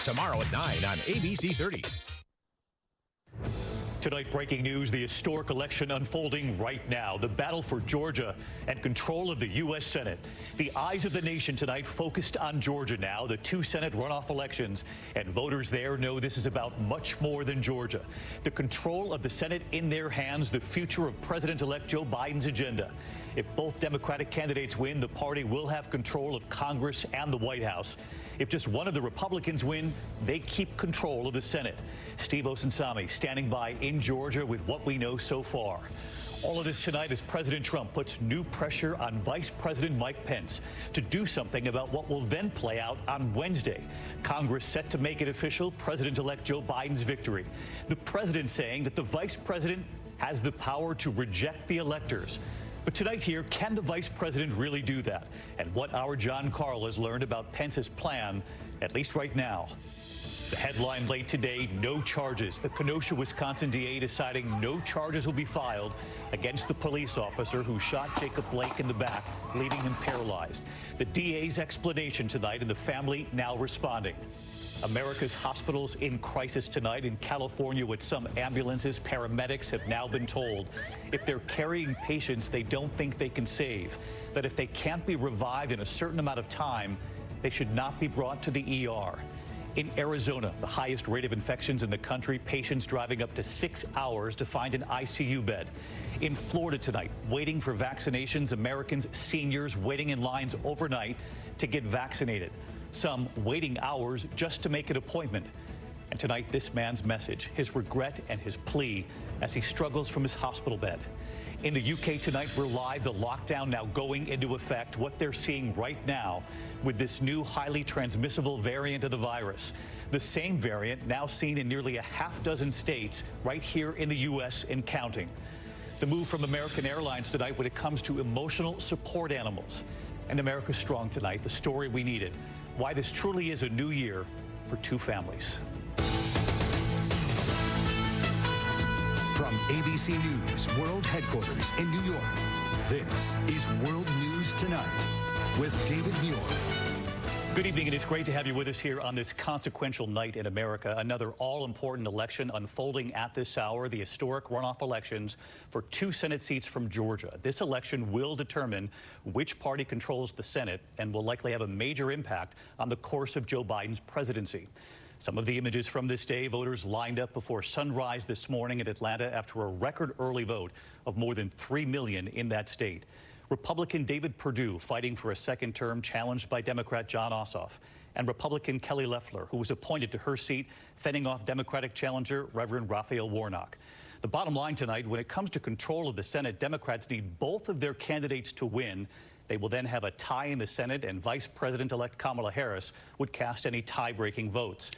Tomorrow at 9 on ABC 30. Tonight, breaking news, the historic election unfolding right now. The battle for Georgia and control of the U.S. Senate. The eyes of the nation tonight focused on Georgia now, the two Senate runoff elections. And voters there know this is about much more than Georgia. The control of the Senate in their hands, the future of President-elect Joe Biden's agenda. If both Democratic candidates win, the party will have control of Congress and the White House. If just one of the Republicans win, they keep control of the Senate. Steve Osunsami standing by in Georgia with what we know so far. All of this tonight as President Trump puts new pressure on Vice President Mike Pence to do something about what will then play out on Wednesday. Congress set to make it official, President-elect Joe Biden's victory. The president saying that the vice president has the power to reject the electors. But tonight here, can the vice president really do that? And what our John Carl has learned about Pence's plan, at least right now. The headline late today, no charges. The Kenosha, Wisconsin DA deciding no charges will be filed against the police officer who shot Jacob Blake in the back, leaving him paralyzed. The DA's explanation tonight and the family now responding. America's hospitals in crisis tonight in California with some ambulances. Paramedics have now been told if they're carrying patients they don't think they can save, that if they can't be revived in a certain amount of time, they should not be brought to the ER. In Arizona, the highest rate of infections in the country, patients driving up to 6 hours to find an ICU bed. In Florida tonight, waiting for vaccinations, Americans, seniors waiting in lines overnight to get vaccinated. Some waiting hours just to make an appointment. And tonight, this man's message, his regret and his plea as he struggles from his hospital bed. In the UK tonight, we're live, the lockdown now going into effect, what they're seeing right now with this new highly transmissible variant of the virus. The same variant now seen in nearly a half dozen states right here in the U.S. and counting. The move from American Airlines tonight when it comes to emotional support animals. And America's Strong tonight, the story we needed. Why this truly is a new year for two families. From ABC News World Headquarters in New York, this is World News Tonight with David Muir. Good evening, and it's great to have you with us here on this consequential night in America. Another all-important election unfolding at this hour, the historic runoff elections for two Senate seats from Georgia. This election will determine which party controls the Senate and will likely have a major impact on the course of Joe Biden's presidency. Some of the images from this day, voters lined up before sunrise this morning in Atlanta after a record early vote of more than 3 million in that state. Republican David Perdue fighting for a second term, challenged by Democrat Jon Ossoff, and Republican Kelly Loeffler, who was appointed to her seat, fending off Democratic challenger Reverend Raphael Warnock. The bottom line tonight, when it comes to control of the Senate, Democrats need both of their candidates to win. They will then have a tie in the Senate, and Vice President-elect Kamala Harris would cast any tie-breaking votes.